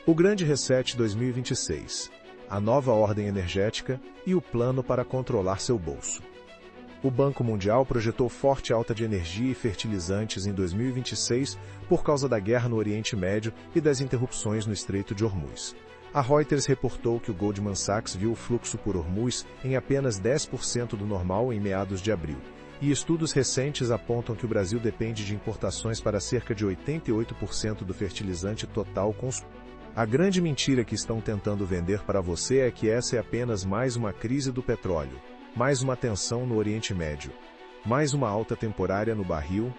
O Grande Reset 2026, a nova ordem energética e o plano para controlar seu bolso. O Banco Mundial projetou forte alta de energia e fertilizantes em 2026 por causa da guerra no Oriente Médio e das interrupções no Estreito de Hormuz. A Reuters reportou que o Goldman Sachs viu o fluxo por Hormuz em apenas 10% do normal em meados de abril. E estudos recentes apontam que o Brasil depende de importações para cerca de 88% do fertilizante total consumido. A grande mentira que estão tentando vender para você é que essa é apenas mais uma crise do petróleo, mais uma tensão no Oriente Médio, mais uma alta temporária no barril,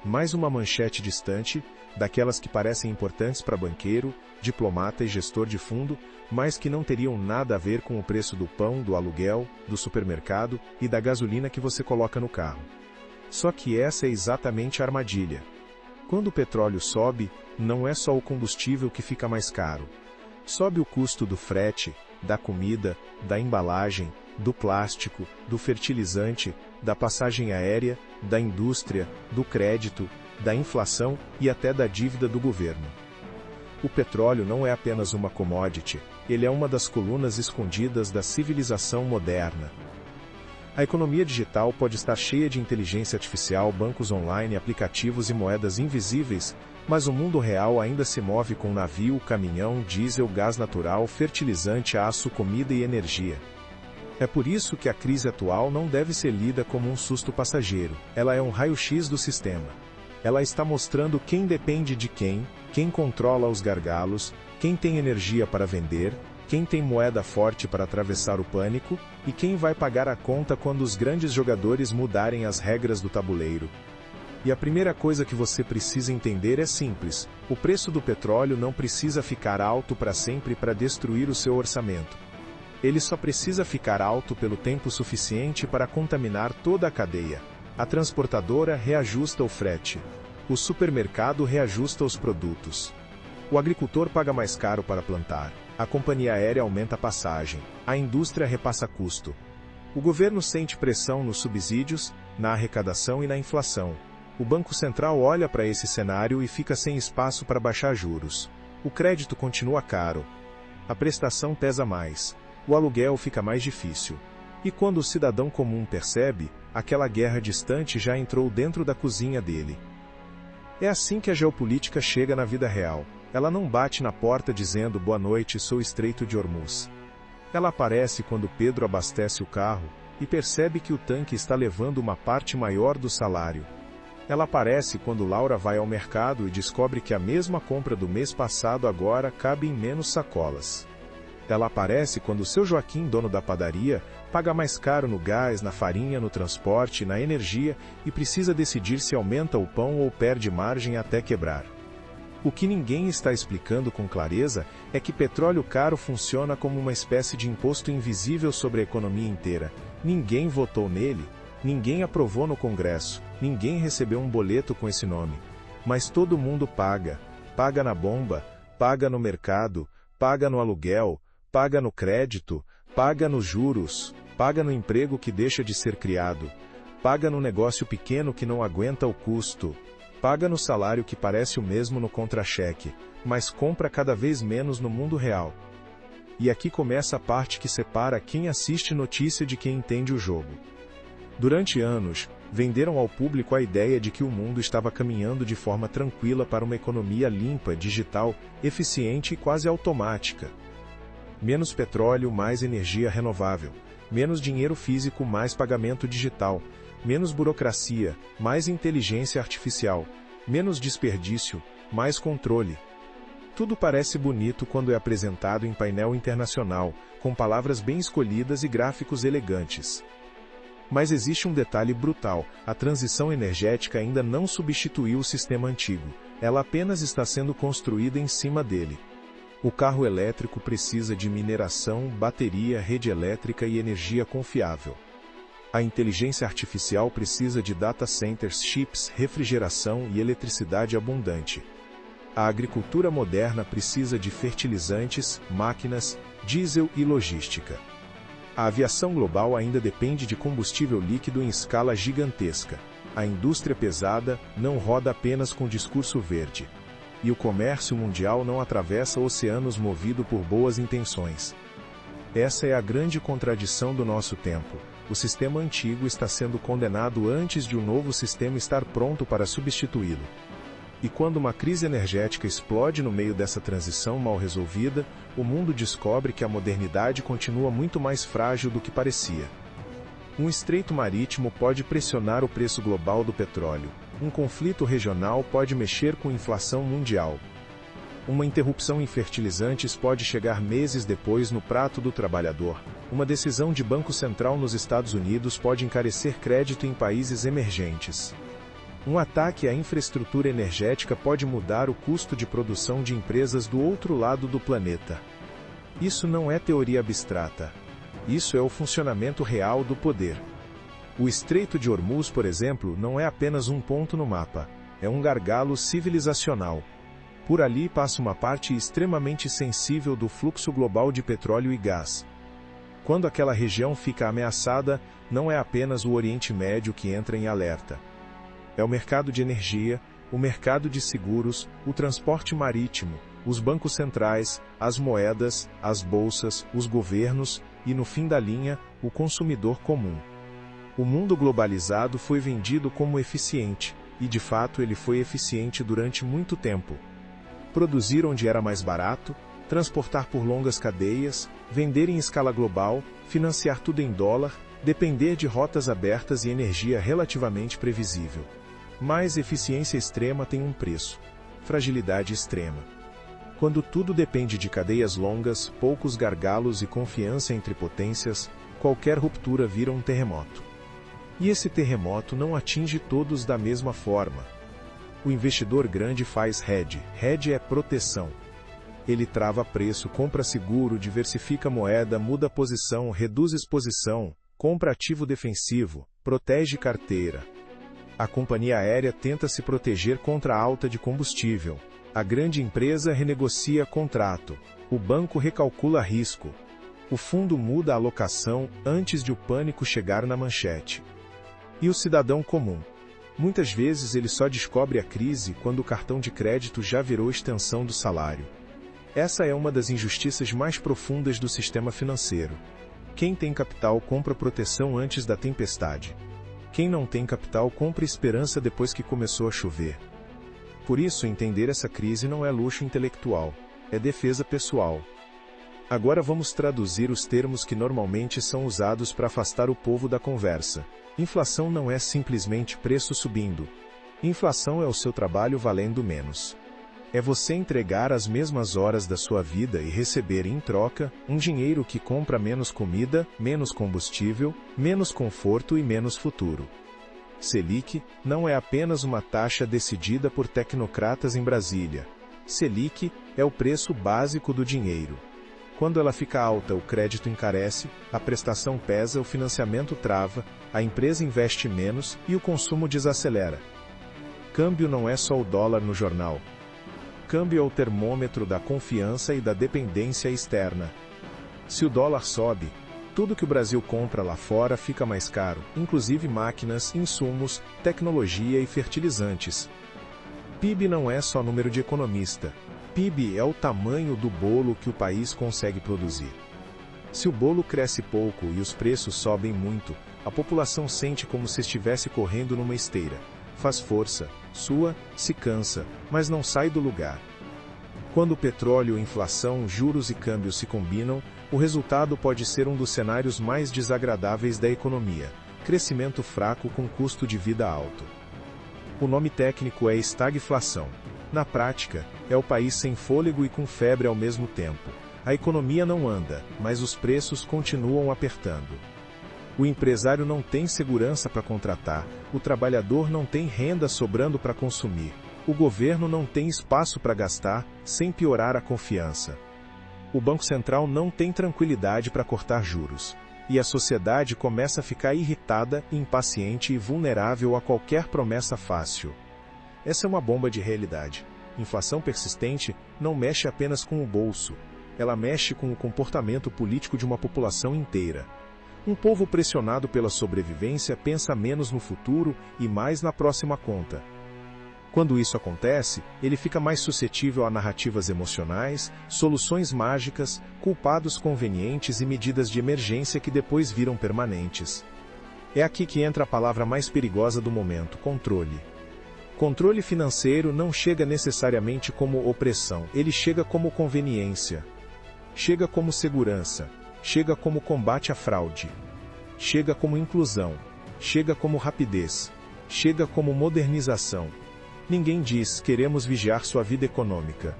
mais uma manchete distante, daquelas que parecem importantes para banqueiro, diplomata e gestor de fundo, mas que não teriam nada a ver com o preço do pão, do aluguel, do supermercado e da gasolina que você coloca no carro. Só que essa é exatamente a armadilha. Quando o petróleo sobe, não é só o combustível que fica mais caro. Sobe o custo do frete, da comida, da embalagem, do plástico, do fertilizante, da passagem aérea, da indústria, do crédito, da inflação e até da dívida do governo. O petróleo não é apenas uma commodity, ele é uma das colunas escondidas da civilização moderna. A economia digital pode estar cheia de inteligência artificial, bancos online, aplicativos e moedas invisíveis, mas o mundo real ainda se move com navio, caminhão, diesel, gás natural, fertilizante, aço, comida e energia. É por isso que a crise atual não deve ser lida como um susto passageiro, ela é um raio-x do sistema. Ela está mostrando quem depende de quem controla os gargalos, quem tem energia para vender, quem tem moeda forte para atravessar o pânico, e quem vai pagar a conta quando os grandes jogadores mudarem as regras do tabuleiro. E a primeira coisa que você precisa entender é simples: o preço do petróleo não precisa ficar alto para sempre para destruir o seu orçamento. Ele só precisa ficar alto pelo tempo suficiente para contaminar toda a cadeia. A transportadora reajusta o frete. O supermercado reajusta os produtos. O agricultor paga mais caro para plantar. A companhia aérea aumenta a passagem. A indústria repassa custo. O governo sente pressão nos subsídios, na arrecadação e na inflação. O Banco Central olha para esse cenário e fica sem espaço para baixar juros. O crédito continua caro. A prestação pesa mais. O aluguel fica mais difícil. E quando o cidadão comum percebe, aquela guerra distante já entrou dentro da cozinha dele. É assim que a geopolítica chega na vida real. Ela não bate na porta dizendo "Boa noite, sou Estreito de Hormuz". Ela aparece quando Pedro abastece o carro e percebe que o tanque está levando uma parte maior do salário. Ela aparece quando Laura vai ao mercado e descobre que a mesma compra do mês passado agora cabe em menos sacolas. Ela aparece quando seu Joaquim, dono da padaria, paga mais caro no gás, na farinha, no transporte, na energia e precisa decidir se aumenta o pão ou perde margem até quebrar. O que ninguém está explicando com clareza é que petróleo caro funciona como uma espécie de imposto invisível sobre a economia inteira. Ninguém votou nele, ninguém aprovou no Congresso, ninguém recebeu um boleto com esse nome. Mas todo mundo paga. Paga na bomba, paga no mercado, paga no aluguel, paga no crédito, paga nos juros, paga no emprego que deixa de ser criado, paga no negócio pequeno que não aguenta o custo. Paga no salário que parece o mesmo no contra-cheque, mas compra cada vez menos no mundo real. E aqui começa a parte que separa quem assiste notícia de quem entende o jogo. Durante anos, venderam ao público a ideia de que o mundo estava caminhando de forma tranquila para uma economia limpa, digital, eficiente e quase automática. Menos petróleo, mais energia renovável. Menos dinheiro físico, mais pagamento digital. Menos burocracia, mais inteligência artificial, menos desperdício, mais controle. Tudo parece bonito quando é apresentado em painel internacional, com palavras bem escolhidas e gráficos elegantes. Mas existe um detalhe brutal: a transição energética ainda não substituiu o sistema antigo, ela apenas está sendo construída em cima dele. O carro elétrico precisa de mineração, bateria, rede elétrica e energia confiável. A inteligência artificial precisa de data centers, chips, refrigeração e eletricidade abundante. A agricultura moderna precisa de fertilizantes, máquinas, diesel e logística. A aviação global ainda depende de combustível líquido em escala gigantesca. A indústria pesada não roda apenas com discurso verde. e o comércio mundial não atravessa oceanos movido por boas intenções. Essa é a grande contradição do nosso tempo. O sistema antigo está sendo condenado antes de um novo sistema estar pronto para substituí-lo. E quando uma crise energética explode no meio dessa transição mal resolvida, o mundo descobre que a modernidade continua muito mais frágil do que parecia. Um estreito marítimo pode pressionar o preço global do petróleo. Um conflito regional pode mexer com a inflação mundial. Uma interrupção em fertilizantes pode chegar meses depois no prato do trabalhador. Uma decisão de Banco Central nos Estados Unidos pode encarecer crédito em países emergentes. Um ataque à infraestrutura energética pode mudar o custo de produção de empresas do outro lado do planeta. Isso não é teoria abstrata. Isso é o funcionamento real do poder. O Estreito de Hormuz, por exemplo, não é apenas um ponto no mapa. É um gargalo civilizacional. Por ali passa uma parte extremamente sensível do fluxo global de petróleo e gás. Quando aquela região fica ameaçada, não é apenas o Oriente Médio que entra em alerta. É o mercado de energia, o mercado de seguros, o transporte marítimo, os bancos centrais, as moedas, as bolsas, os governos e, no fim da linha, o consumidor comum. O mundo globalizado foi vendido como eficiente, e de fato ele foi eficiente durante muito tempo. Produzir onde era mais barato, transportar por longas cadeias, vender em escala global, financiar tudo em dólar, depender de rotas abertas e energia relativamente previsível. Mas eficiência extrema tem um preço: fragilidade extrema. Quando tudo depende de cadeias longas, poucos gargalos e confiança entre potências, qualquer ruptura vira um terremoto. E esse terremoto não atinge todos da mesma forma. O investidor grande faz hedge. Hedge é proteção. Ele trava preço, compra seguro, diversifica moeda, muda posição, reduz exposição, compra ativo defensivo, protege carteira. A companhia aérea tenta se proteger contra a alta de combustível. A grande empresa renegocia contrato. O banco recalcula risco. O fundo muda a alocação antes de o pânico chegar na manchete. E o cidadão comum? Muitas vezes ele só descobre a crise quando o cartão de crédito já virou extensão do salário. Essa é uma das injustiças mais profundas do sistema financeiro. Quem tem capital compra proteção antes da tempestade. Quem não tem capital compra esperança depois que começou a chover. Por isso, entender essa crise não é luxo intelectual, é defesa pessoal. Agora vamos traduzir os termos que normalmente são usados para afastar o povo da conversa. Inflação não é simplesmente preço subindo. Inflação é o seu trabalho valendo menos. É você entregar as mesmas horas da sua vida e receber em troca um dinheiro que compra menos comida, menos combustível, menos conforto e menos futuro. Selic não é apenas uma taxa decidida por tecnocratas em Brasília. Selic é o preço básico do dinheiro. Quando ela fica alta, o crédito encarece, a prestação pesa, o financiamento trava, a empresa investe menos e o consumo desacelera. Câmbio não é só o dólar no jornal. Câmbio é o termômetro da confiança e da dependência externa. Se o dólar sobe, tudo que o Brasil compra lá fora fica mais caro, inclusive máquinas, insumos, tecnologia e fertilizantes. PIB não é só número de economista. PIB é o tamanho do bolo que o país consegue produzir. Se o bolo cresce pouco e os preços sobem muito, a população sente como se estivesse correndo numa esteira. Faz força, sua, se cansa, mas não sai do lugar. Quando o petróleo, inflação, juros e câmbio se combinam, o resultado pode ser um dos cenários mais desagradáveis da economia: crescimento fraco com custo de vida alto. O nome técnico é estagflação. Na prática, é o país sem fôlego e com febre ao mesmo tempo. A economia não anda, mas os preços continuam apertando. O empresário não tem segurança para contratar, o trabalhador não tem renda sobrando para consumir, o governo não tem espaço para gastar, sem piorar a confiança. O Banco Central não tem tranquilidade para cortar juros. E a sociedade começa a ficar irritada, impaciente e vulnerável a qualquer promessa fácil. Essa é uma bomba de realidade. Inflação persistente não mexe apenas com o bolso. Ela mexe com o comportamento político de uma população inteira. Um povo pressionado pela sobrevivência pensa menos no futuro e mais na próxima conta. Quando isso acontece, ele fica mais suscetível a narrativas emocionais, soluções mágicas, culpados convenientes e medidas de emergência que depois viram permanentes. É aqui que entra a palavra mais perigosa do momento: controle. Controle financeiro não chega necessariamente como opressão, ele chega como conveniência. Chega como segurança. Chega como combate à fraude. Chega como inclusão. Chega como rapidez. Chega como modernização. Ninguém diz: queremos vigiar sua vida econômica.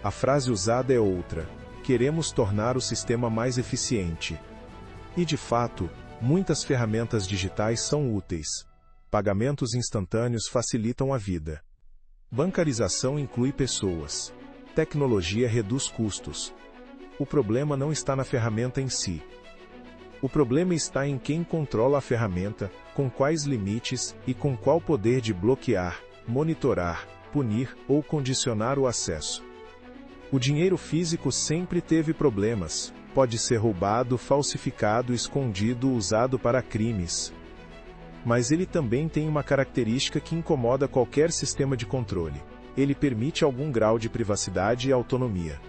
A frase usada é outra: queremos tornar o sistema mais eficiente. E de fato, muitas ferramentas digitais são úteis. Pagamentos instantâneos facilitam a vida. Bancarização inclui pessoas. Tecnologia reduz custos. O problema não está na ferramenta em si. O problema está em quem controla a ferramenta, com quais limites e com qual poder de bloquear, monitorar, punir ou condicionar o acesso. O dinheiro físico sempre teve problemas. Pode ser roubado, falsificado, escondido, usado para crimes. Mas ele também tem uma característica que incomoda qualquer sistema de controle: ele permite algum grau de privacidade e autonomia.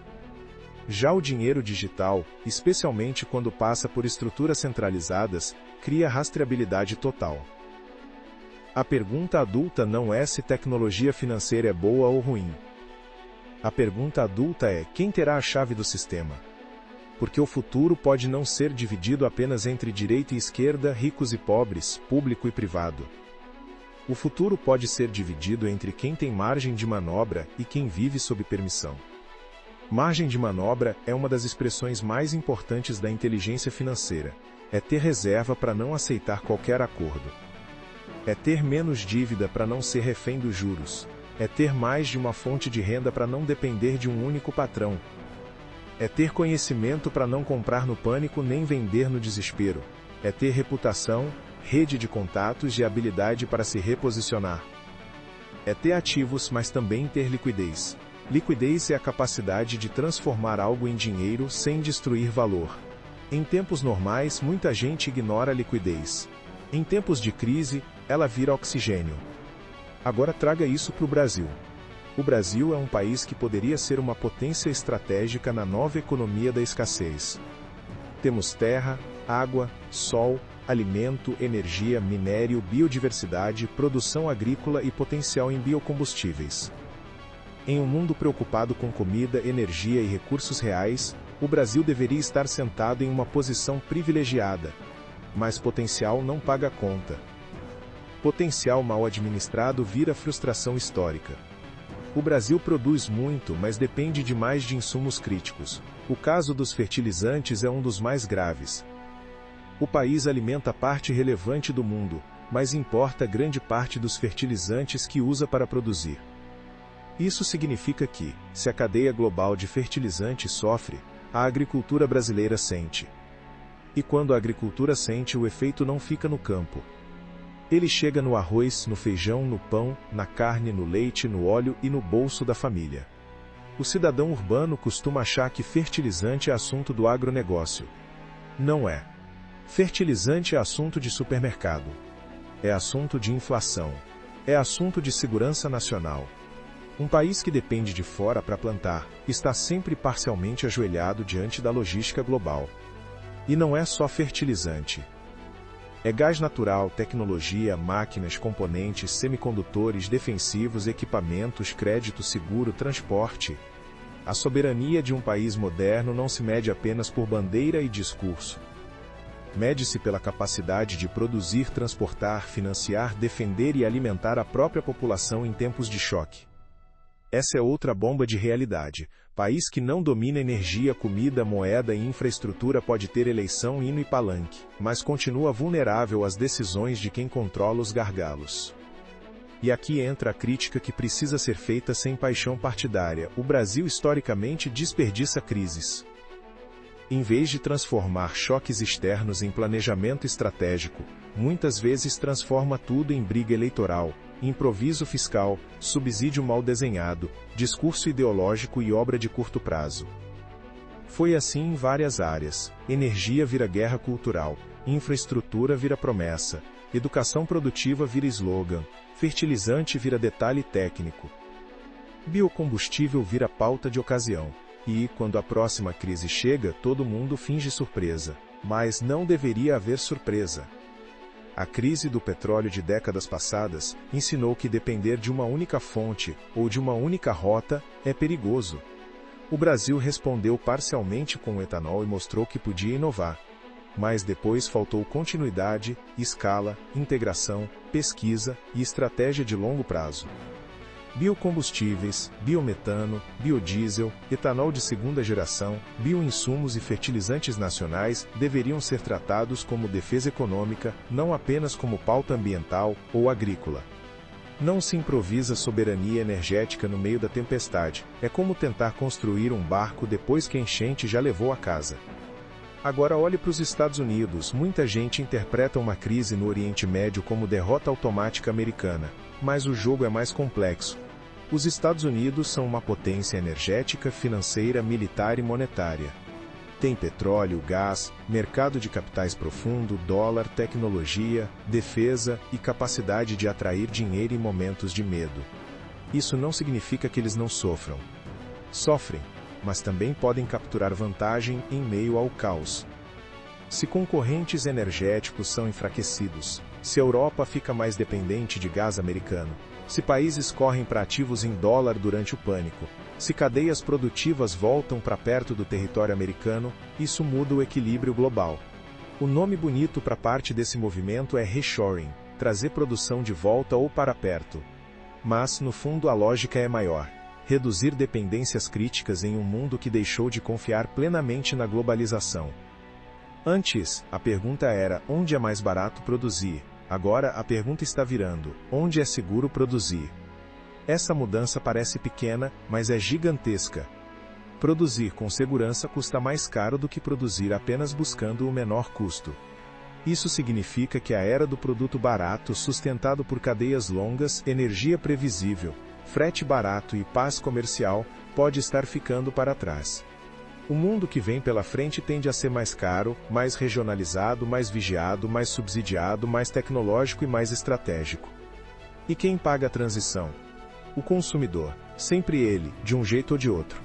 Já o dinheiro digital, especialmente quando passa por estruturas centralizadas, cria rastreabilidade total. A pergunta adulta não é se tecnologia financeira é boa ou ruim. A pergunta adulta é: quem terá a chave do sistema? Porque o futuro pode não ser dividido apenas entre direita e esquerda, ricos e pobres, público e privado. O futuro pode ser dividido entre quem tem margem de manobra e quem vive sob permissão. Margem de manobra é uma das expressões mais importantes da inteligência financeira. É ter reserva para não aceitar qualquer acordo. É ter menos dívida para não ser refém dos juros. É ter mais de uma fonte de renda para não depender de um único patrão. É ter conhecimento para não comprar no pânico nem vender no desespero. É ter reputação, rede de contatos e habilidade para se reposicionar. É ter ativos, mas também ter liquidez. Liquidez é a capacidade de transformar algo em dinheiro sem destruir valor. Em tempos normais, muita gente ignora a liquidez. Em tempos de crise, ela vira oxigênio. Agora traga isso para o Brasil. O Brasil é um país que poderia ser uma potência estratégica na nova economia da escassez. Temos terra, água, sol, alimento, energia, minério, biodiversidade, produção agrícola e potencial em biocombustíveis. Em um mundo preocupado com comida, energia e recursos reais, o Brasil deveria estar sentado em uma posição privilegiada. Mas potencial não paga conta. Potencial mal administrado vira frustração histórica. O Brasil produz muito, mas depende demais de insumos críticos. O caso dos fertilizantes é um dos mais graves. O país alimenta parte relevante do mundo, mas importa grande parte dos fertilizantes que usa para produzir. Isso significa que, se a cadeia global de fertilizantes sofre, a agricultura brasileira sente. E quando a agricultura sente, o efeito não fica no campo. Ele chega no arroz, no feijão, no pão, na carne, no leite, no óleo e no bolso da família. O cidadão urbano costuma achar que fertilizante é assunto do agronegócio. Não é. Fertilizante é assunto de supermercado. É assunto de inflação. É assunto de segurança nacional. Um país que depende de fora para plantar, está sempre parcialmente ajoelhado diante da logística global. E não é só fertilizante. É gás natural, tecnologia, máquinas, componentes, semicondutores, defensivos, equipamentos, crédito seguro, transporte. A soberania de um país moderno não se mede apenas por bandeira e discurso. Mede-se pela capacidade de produzir, transportar, financiar, defender e alimentar a própria população em tempos de choque. Essa é outra bomba de realidade. País que não domina energia, comida, moeda e infraestrutura pode ter eleição, hino e palanque, mas continua vulnerável às decisões de quem controla os gargalos. E aqui entra a crítica que precisa ser feita sem paixão partidária. O Brasil historicamente desperdiça crises. Em vez de transformar choques externos em planejamento estratégico, muitas vezes transforma tudo em briga eleitoral, improviso fiscal, subsídio mal desenhado, discurso ideológico e obra de curto prazo. Foi assim em várias áreas. Energia vira guerra cultural, infraestrutura vira promessa, educação produtiva vira slogan, fertilizante vira detalhe técnico. Biocombustível vira pauta de ocasião. E, quando a próxima crise chega, todo mundo finge surpresa. Mas não deveria haver surpresa. A crise do petróleo de décadas passadas ensinou que depender de uma única fonte ou de uma única rota é perigoso. O Brasil respondeu parcialmente com o etanol e mostrou que podia inovar. Mas depois faltou continuidade, escala, integração, pesquisa e estratégia de longo prazo. Biocombustíveis, biometano, biodiesel, etanol de segunda geração, bioinsumos e fertilizantes nacionais deveriam ser tratados como defesa econômica, não apenas como pauta ambiental ou agrícola. Não se improvisa soberania energética no meio da tempestade, é como tentar construir um barco depois que a enchente já levou a casa. Agora olhe para os Estados Unidos, muita gente interpreta uma crise no Oriente Médio como derrota automática americana, mas o jogo é mais complexo. Os Estados Unidos são uma potência energética, financeira, militar e monetária. Tem petróleo, gás, mercado de capitais profundo, dólar, tecnologia, defesa e capacidade de atrair dinheiro em momentos de medo. Isso não significa que eles não sofram. Sofrem, mas também podem capturar vantagem em meio ao caos. Se concorrentes energéticos são enfraquecidos, se a Europa fica mais dependente de gás americano, se países correm para ativos em dólar durante o pânico, se cadeias produtivas voltam para perto do território americano, isso muda o equilíbrio global. O nome bonito para parte desse movimento é reshoring, trazer produção de volta ou para perto. Mas, no fundo, a lógica é maior. Reduzir dependências críticas em um mundo que deixou de confiar plenamente na globalização. Antes, a pergunta era, onde é mais barato produzir? Agora a pergunta está virando, onde é seguro produzir? Essa mudança parece pequena, mas é gigantesca. Produzir com segurança custa mais caro do que produzir apenas buscando o menor custo. Isso significa que a era do produto barato, sustentado por cadeias longas, energia previsível, frete barato e paz comercial, pode estar ficando para trás. O mundo que vem pela frente tende a ser mais caro, mais regionalizado, mais vigiado, mais subsidiado, mais tecnológico e mais estratégico. E quem paga a transição? O consumidor, sempre ele, de um jeito ou de outro.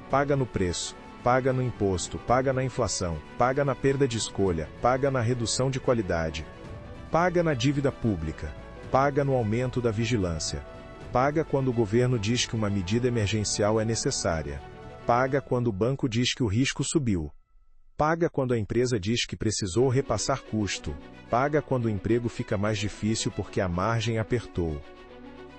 Paga no preço, paga no imposto, paga na inflação, paga na perda de escolha, paga na redução de qualidade. Paga na dívida pública, paga no aumento da vigilância. Paga quando o governo diz que uma medida emergencial é necessária. Paga quando o banco diz que o risco subiu. Paga quando a empresa diz que precisou repassar custo. Paga quando o emprego fica mais difícil porque a margem apertou.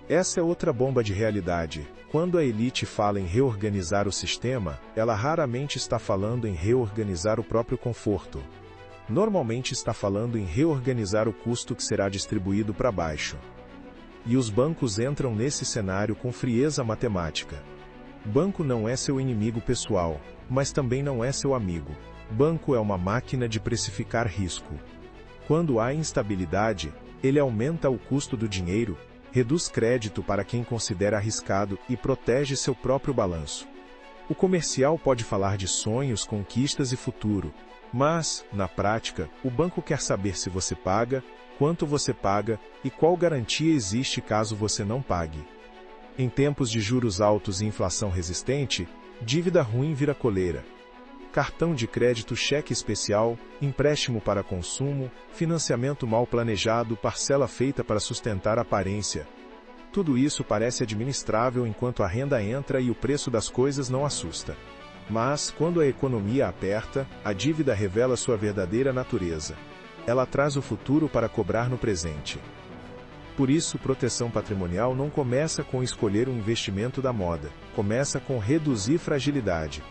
Essa é outra bomba de realidade. Quando a elite fala em reorganizar o sistema, ela raramente está falando em reorganizar o próprio conforto. Normalmente está falando em reorganizar o custo que será distribuído para baixo. E os bancos entram nesse cenário com frieza matemática. Banco não é seu inimigo pessoal, mas também não é seu amigo. Banco é uma máquina de precificar risco. Quando há instabilidade, ele aumenta o custo do dinheiro, reduz crédito para quem considera arriscado e protege seu próprio balanço. O comercial pode falar de sonhos, conquistas e futuro, mas, na prática, o banco quer saber se você paga, quanto você paga e qual garantia existe caso você não pague. Em tempos de juros altos e inflação resistente, dívida ruim vira coleira. Cartão de crédito, cheque especial, empréstimo para consumo, financiamento mal planejado, parcela feita para sustentar a aparência. Tudo isso parece administrável enquanto a renda entra e o preço das coisas não assusta. Mas, quando a economia aperta, a dívida revela sua verdadeira natureza. Ela traz o futuro para cobrar no presente. Por isso, proteção patrimonial não começa com escolher um investimento da moda, começa com reduzir fragilidade.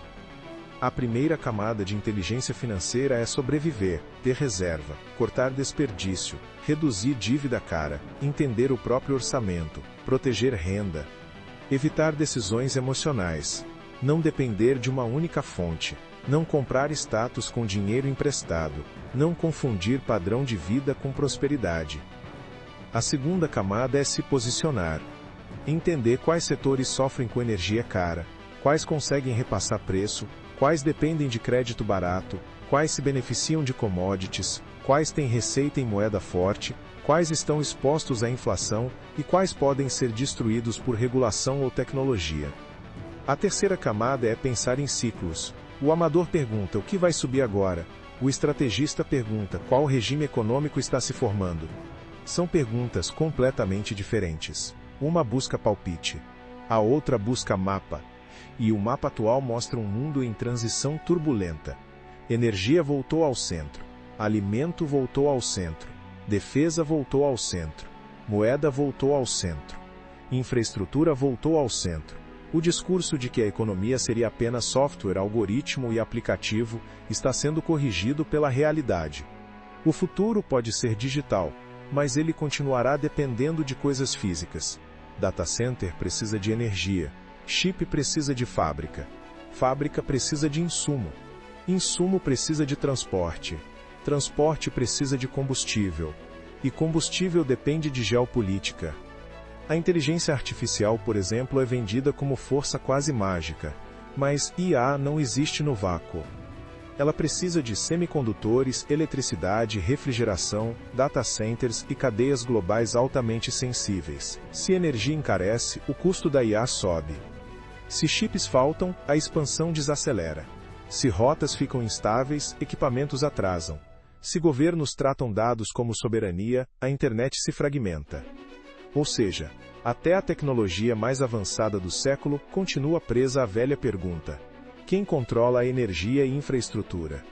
A primeira camada de inteligência financeira é sobreviver, ter reserva, cortar desperdício, reduzir dívida cara, entender o próprio orçamento, proteger renda, evitar decisões emocionais, não depender de uma única fonte, não comprar status com dinheiro emprestado, não confundir padrão de vida com prosperidade. A segunda camada é se posicionar. Entender quais setores sofrem com energia cara, quais conseguem repassar preço, quais dependem de crédito barato, quais se beneficiam de commodities, quais têm receita em moeda forte, quais estão expostos à inflação e quais podem ser destruídos por regulação ou tecnologia. A terceira camada é pensar em ciclos. O amador pergunta o que vai subir agora. O estrategista pergunta qual regime econômico está se formando. São perguntas completamente diferentes. Uma busca palpite, a outra busca mapa. E o mapa atual mostra um mundo em transição turbulenta. Energia voltou ao centro. Alimento voltou ao centro. Defesa voltou ao centro. Moeda voltou ao centro. Infraestrutura voltou ao centro. O discurso de que a economia seria apenas software, algoritmo e aplicativo está sendo corrigido pela realidade. O futuro pode ser digital, mas ele continuará dependendo de coisas físicas. Data center precisa de energia. Chip precisa de fábrica. Fábrica precisa de insumo. Insumo precisa de transporte. Transporte precisa de combustível. E combustível depende de geopolítica. A inteligência artificial, por exemplo, é vendida como força quase mágica. Mas IA não existe no vácuo. Ela precisa de semicondutores, eletricidade, refrigeração, data centers e cadeias globais altamente sensíveis. Se energia encarece, o custo da IA sobe. Se chips faltam, a expansão desacelera. Se rotas ficam instáveis, equipamentos atrasam. Se governos tratam dados como soberania, a internet se fragmenta. Ou seja, até a tecnologia mais avançada do século continua presa à velha pergunta: quem controla a energia e infraestrutura?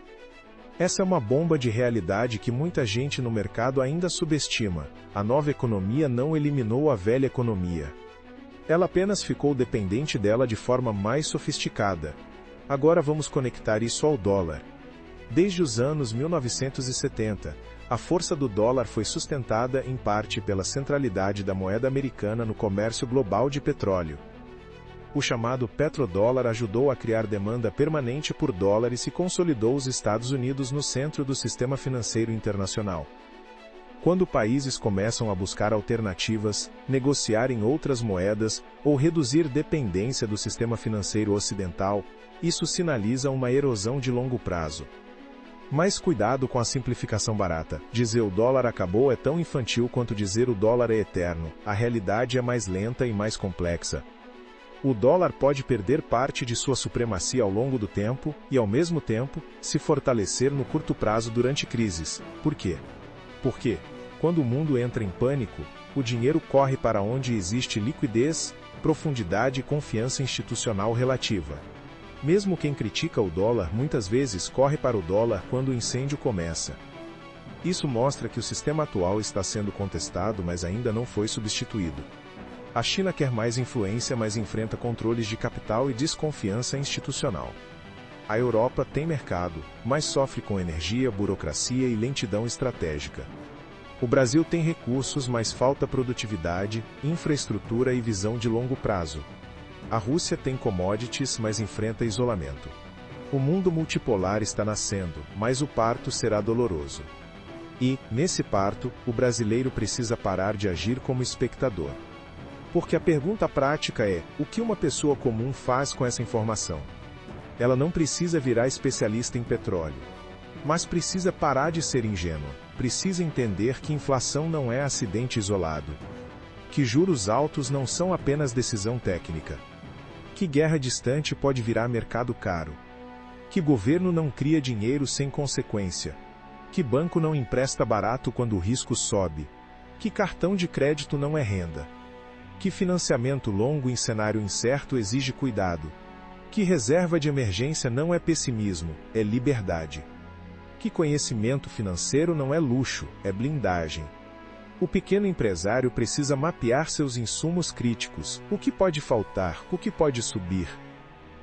Essa é uma bomba de realidade que muita gente no mercado ainda subestima. A nova economia não eliminou a velha economia. Ela apenas ficou dependente dela de forma mais sofisticada. Agora vamos conectar isso ao dólar. Desde os anos 1970, a força do dólar foi sustentada em parte pela centralidade da moeda americana no comércio global de petróleo. O chamado petrodólar ajudou a criar demanda permanente por dólares e consolidou os Estados Unidos no centro do sistema financeiro internacional. Quando países começam a buscar alternativas, negociar em outras moedas ou reduzir dependência do sistema financeiro ocidental, isso sinaliza uma erosão de longo prazo. Mas cuidado com a simplificação barata. Dizer o dólar acabou é tão infantil quanto dizer o dólar é eterno. A realidade é mais lenta e mais complexa. O dólar pode perder parte de sua supremacia ao longo do tempo e, ao mesmo tempo, se fortalecer no curto prazo durante crises. Por quê? Porque, quando o mundo entra em pânico, o dinheiro corre para onde existe liquidez, profundidade e confiança institucional relativa. Mesmo quem critica o dólar muitas vezes corre para o dólar quando o incêndio começa. Isso mostra que o sistema atual está sendo contestado, mas ainda não foi substituído. A China quer mais influência, mas enfrenta controles de capital e desconfiança institucional. A Europa tem mercado, mas sofre com energia, burocracia e lentidão estratégica. O Brasil tem recursos, mas falta produtividade, infraestrutura e visão de longo prazo. A Rússia tem commodities, mas enfrenta isolamento. O mundo multipolar está nascendo, mas o parto será doloroso. E, nesse parto, o brasileiro precisa parar de agir como espectador. Porque a pergunta prática é: o que uma pessoa comum faz com essa informação? Ela não precisa virar especialista em petróleo. Mas precisa parar de ser ingênua. Precisa entender que inflação não é acidente isolado. Que juros altos não são apenas decisão técnica. Que guerra distante pode virar mercado caro. Que governo não cria dinheiro sem consequência. Que banco não empresta barato quando o risco sobe. Que cartão de crédito não é renda. Que financiamento longo em cenário incerto exige cuidado. Que reserva de emergência não é pessimismo, é liberdade. Que conhecimento financeiro não é luxo, é blindagem. O pequeno empresário precisa mapear seus insumos críticos. O que pode faltar? O que pode subir?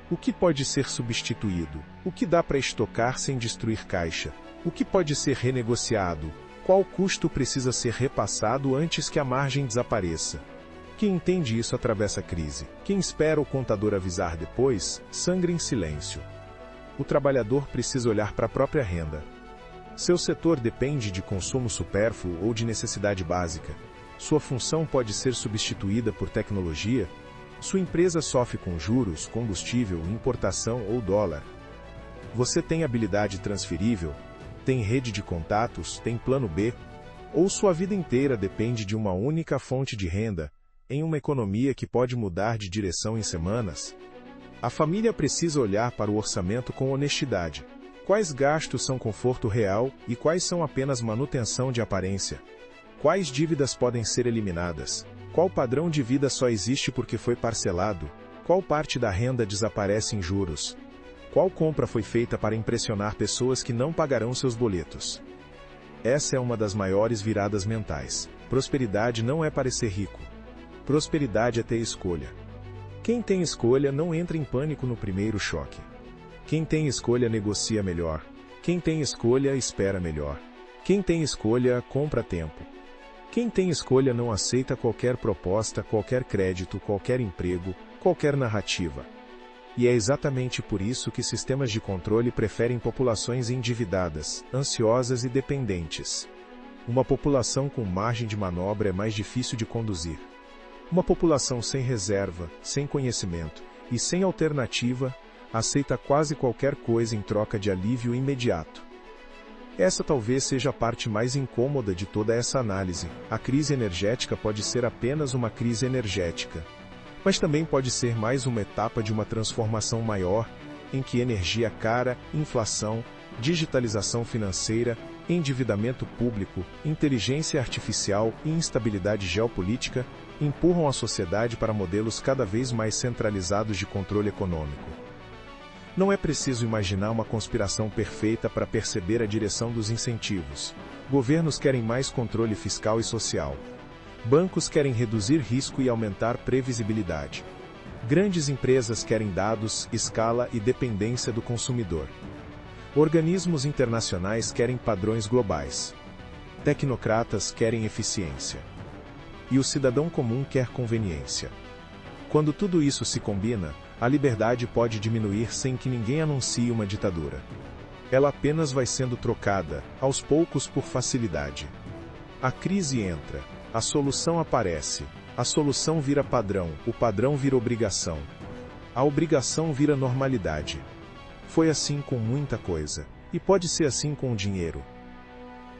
O que pode ser substituído? O que dá para estocar sem destruir caixa? O que pode ser renegociado? Qual custo precisa ser repassado antes que a margem desapareça? Quem entende isso atravessa a crise. Quem espera o contador avisar depois, sangra em silêncio. O trabalhador precisa olhar para a própria renda. Seu setor depende de consumo supérfluo ou de necessidade básica. Sua função pode ser substituída por tecnologia. Sua empresa sofre com juros, combustível, importação ou dólar. Você tem habilidade transferível? Tem rede de contatos? Tem plano B? Ou sua vida inteira depende de uma única fonte de renda, em uma economia que pode mudar de direção em semanas? A família precisa olhar para o orçamento com honestidade. Quais gastos são conforto real e quais são apenas manutenção de aparência? Quais dívidas podem ser eliminadas? Qual padrão de vida só existe porque foi parcelado? Qual parte da renda desaparece em juros? Qual compra foi feita para impressionar pessoas que não pagarão seus boletos? Essa é uma das maiores viradas mentais. Prosperidade não é parecer rico. Prosperidade é ter escolha. Quem tem escolha não entra em pânico no primeiro choque. Quem tem escolha negocia melhor. Quem tem escolha espera melhor. Quem tem escolha compra tempo. Quem tem escolha não aceita qualquer proposta, qualquer crédito, qualquer emprego, qualquer narrativa. E é exatamente por isso que sistemas de controle preferem populações endividadas, ansiosas e dependentes. Uma população com margem de manobra é mais difícil de conduzir. Uma população sem reserva, sem conhecimento e sem alternativa, aceita quase qualquer coisa em troca de alívio imediato. Essa talvez seja a parte mais incômoda de toda essa análise. A crise energética pode ser apenas uma crise energética. Mas também pode ser mais uma etapa de uma transformação maior, em que energia cara, inflação, digitalização financeira, endividamento público, inteligência artificial e instabilidade geopolítica empurram a sociedade para modelos cada vez mais centralizados de controle econômico. Não é preciso imaginar uma conspiração perfeita para perceber a direção dos incentivos. Governos querem mais controle fiscal e social. Bancos querem reduzir risco e aumentar previsibilidade. Grandes empresas querem dados, escala e dependência do consumidor. Organismos internacionais querem padrões globais. Tecnocratas querem eficiência. E o cidadão comum quer conveniência. Quando tudo isso se combina, a liberdade pode diminuir sem que ninguém anuncie uma ditadura. Ela apenas vai sendo trocada, aos poucos, por facilidade. A crise entra. A solução aparece. A solução vira padrão, o padrão vira obrigação. A obrigação vira normalidade. Foi assim com muita coisa. E pode ser assim com o dinheiro.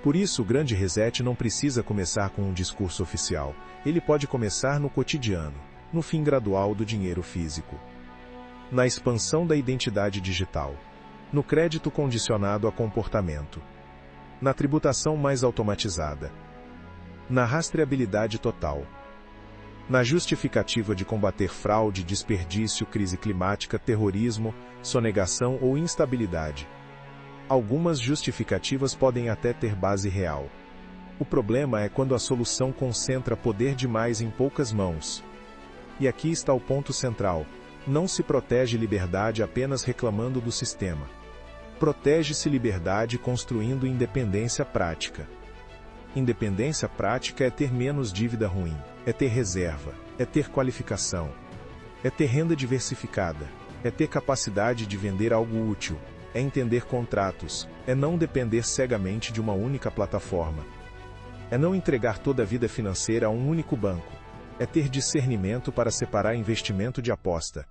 Por isso o grande reset não precisa começar com um discurso oficial. Ele pode começar no cotidiano, no fim gradual do dinheiro físico. Na expansão da identidade digital. No crédito condicionado a comportamento. Na tributação mais automatizada. Na rastreabilidade total. Na justificativa de combater fraude, desperdício, crise climática, terrorismo, sonegação ou instabilidade. Algumas justificativas podem até ter base real. O problema é quando a solução concentra poder demais em poucas mãos. E aqui está o ponto central. Não se protege liberdade apenas reclamando do sistema. Protege-se liberdade construindo independência prática. Independência prática é ter menos dívida ruim, é ter reserva, é ter qualificação, é ter renda diversificada, é ter capacidade de vender algo útil, é entender contratos, é não depender cegamente de uma única plataforma, é não entregar toda a vida financeira a um único banco, é ter discernimento para separar investimento de aposta,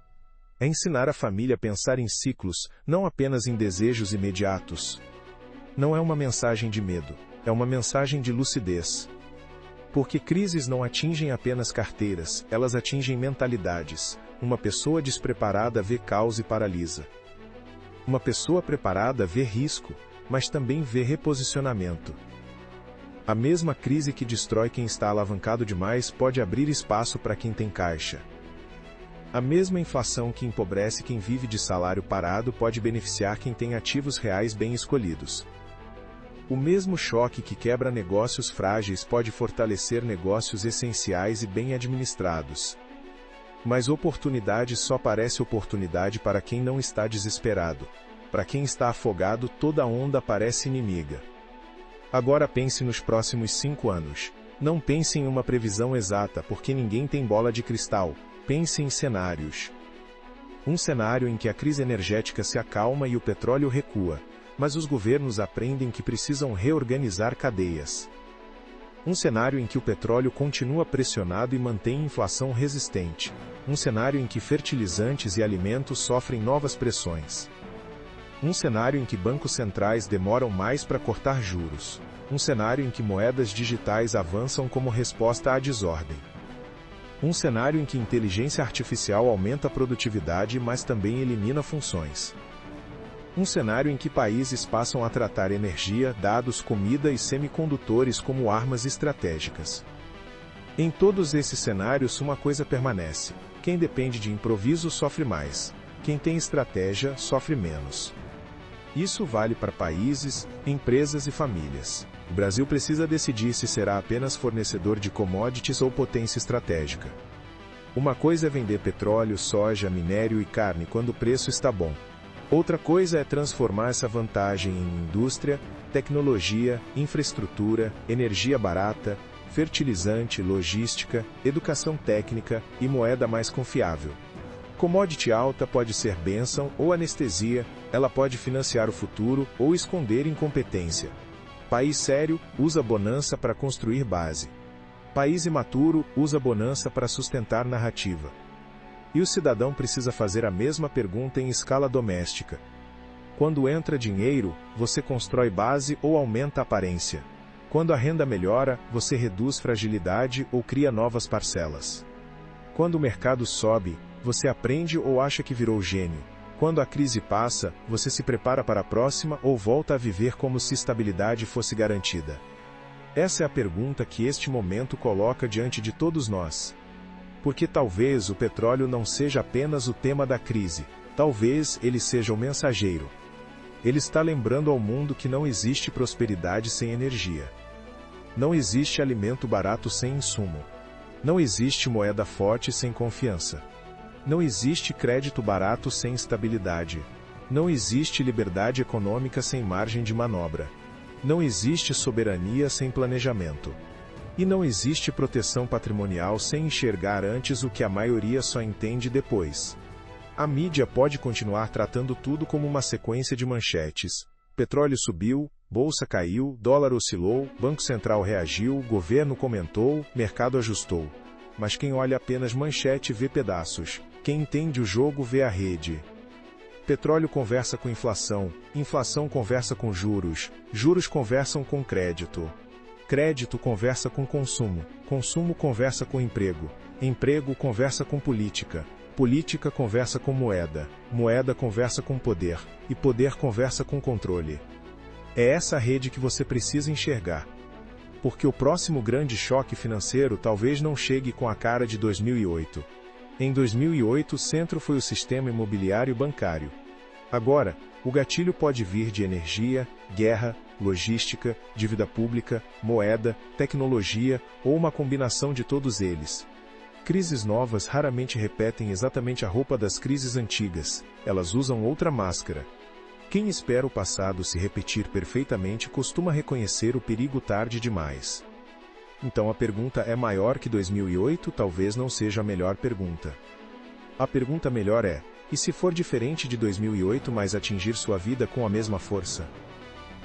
é ensinar a família a pensar em ciclos, não apenas em desejos imediatos. Não é uma mensagem de medo. É uma mensagem de lucidez. Porque crises não atingem apenas carteiras, elas atingem mentalidades. Uma pessoa despreparada vê caos e paralisa. Uma pessoa preparada vê risco, mas também vê reposicionamento. A mesma crise que destrói quem está alavancado demais pode abrir espaço para quem tem caixa. A mesma inflação que empobrece quem vive de salário parado pode beneficiar quem tem ativos reais bem escolhidos. O mesmo choque que quebra negócios frágeis pode fortalecer negócios essenciais e bem administrados. Mas oportunidade só parece oportunidade para quem não está desesperado. Para quem está afogado, toda onda parece inimiga. Agora pense nos próximos 5 anos. Não pense em uma previsão exata, porque ninguém tem bola de cristal. Pense em cenários. Um cenário em que a crise energética se acalma e o petróleo recua. Mas os governos aprendem que precisam reorganizar cadeias. Um cenário em que o petróleo continua pressionado e mantém inflação resistente. Um cenário em que fertilizantes e alimentos sofrem novas pressões. Um cenário em que bancos centrais demoram mais para cortar juros. Um cenário em que moedas digitais avançam como resposta à desordem. Um cenário em que inteligência artificial aumenta a produtividade, mas também elimina funções. Um cenário em que países passam a tratar energia, dados, comida e semicondutores como armas estratégicas. Em todos esses cenários, uma coisa permanece: quem depende de improviso sofre mais, quem tem estratégia sofre menos. Isso vale para países, empresas e famílias. O Brasil precisa decidir se será apenas fornecedor de commodities ou potência estratégica. Uma coisa é vender petróleo, soja, minério e carne quando o preço está bom. Outra coisa é transformar essa vantagem em indústria, tecnologia, infraestrutura, energia barata, fertilizante, logística, educação técnica e moeda mais confiável. Commodity alta pode ser bênção ou anestesia, ela pode financiar o futuro ou esconder incompetência. País sério usa bonança para construir base. País imaturo usa bonança para sustentar narrativa. E o cidadão precisa fazer a mesma pergunta em escala doméstica. Quando entra dinheiro, você constrói base ou aumenta a aparência? Quando a renda melhora, você reduz fragilidade ou cria novas parcelas? Quando o mercado sobe, você aprende ou acha que virou gênio? Quando a crise passa, você se prepara para a próxima ou volta a viver como se estabilidade fosse garantida? Essa é a pergunta que este momento coloca diante de todos nós. Porque talvez o petróleo não seja apenas o tema da crise, talvez ele seja o mensageiro. Ele está lembrando ao mundo que não existe prosperidade sem energia. Não existe alimento barato sem insumo. Não existe moeda forte sem confiança. Não existe crédito barato sem estabilidade. Não existe liberdade econômica sem margem de manobra. Não existe soberania sem planejamento. E não existe proteção patrimonial sem enxergar antes o que a maioria só entende depois. A mídia pode continuar tratando tudo como uma sequência de manchetes. Petróleo subiu, bolsa caiu, dólar oscilou, Banco Central reagiu, governo comentou, mercado ajustou. Mas quem olha apenas manchete vê pedaços. Quem entende o jogo vê a rede. Petróleo conversa com inflação, inflação conversa com juros, juros conversam com crédito. Crédito conversa com consumo, consumo conversa com emprego, emprego conversa com política, política conversa com moeda, moeda conversa com poder, e poder conversa com controle. É essa rede que você precisa enxergar. Porque o próximo grande choque financeiro talvez não chegue com a cara de 2008. Em 2008 o centro foi o sistema imobiliário e bancário. Agora, o gatilho pode vir de energia, guerra, logística, dívida pública, moeda, tecnologia ou uma combinação de todos eles. Crises novas raramente repetem exatamente a roupa das crises antigas, elas usam outra máscara. Quem espera o passado se repetir perfeitamente costuma reconhecer o perigo tarde demais. Então a pergunta é maior que 2008, talvez não seja a melhor pergunta. A pergunta melhor é: e se for diferente de 2008, mas atingir sua vida com a mesma força?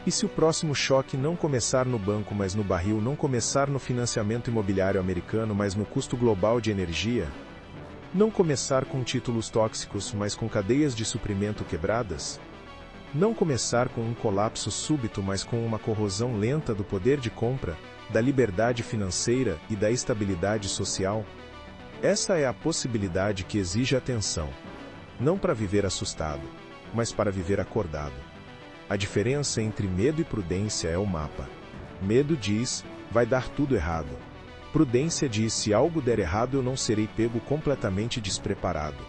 E se o próximo choque não começar no banco, mas no barril, não começar no financiamento imobiliário americano, mas no custo global de energia? Não começar com títulos tóxicos, mas com cadeias de suprimento quebradas? Não começar com um colapso súbito, mas com uma corrosão lenta do poder de compra, da liberdade financeira e da estabilidade social? Essa é a possibilidade que exige atenção. Não para viver assustado, mas para viver acordado. A diferença entre medo e prudência é o mapa. Medo diz, vai dar tudo errado. Prudência diz, se algo der errado eu não serei pego completamente despreparado.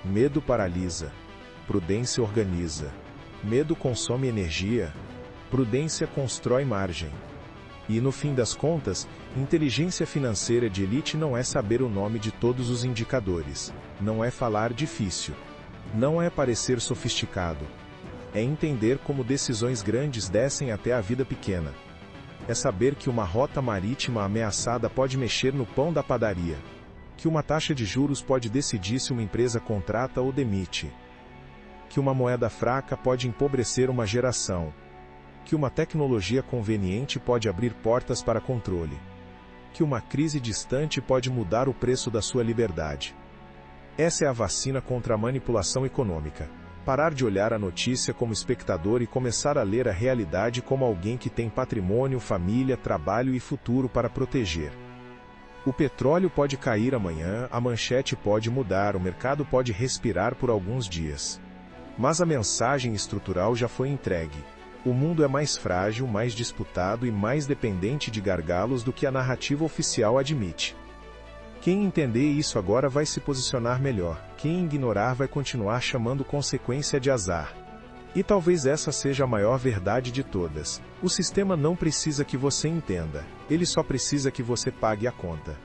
Medo paralisa. Prudência organiza. Medo consome energia. Prudência constrói margem. E no fim das contas, inteligência financeira de elite não é saber o nome de todos os indicadores, não é falar difícil, não é parecer sofisticado, é entender como decisões grandes descem até a vida pequena. É saber que uma rota marítima ameaçada pode mexer no pão da padaria, que uma taxa de juros pode decidir se uma empresa contrata ou demite, que uma moeda fraca pode empobrecer uma geração, que uma tecnologia conveniente pode abrir portas para controle, que uma crise distante pode mudar o preço da sua liberdade. Essa é a vacina contra a manipulação econômica. parar de olhar a notícia como espectador e começar a ler a realidade como alguém que tem patrimônio, família, trabalho e futuro para proteger. O petróleo pode cair amanhã, a manchete pode mudar, o mercado pode respirar por alguns dias. Mas a mensagem estrutural já foi entregue. O mundo é mais frágil, mais disputado e mais dependente de gargalos do que a narrativa oficial admite. Quem entender isso agora vai se posicionar melhor, quem ignorar vai continuar chamando consequência de azar. E talvez essa seja a maior verdade de todas. O sistema não precisa que você entenda, ele só precisa que você pague a conta.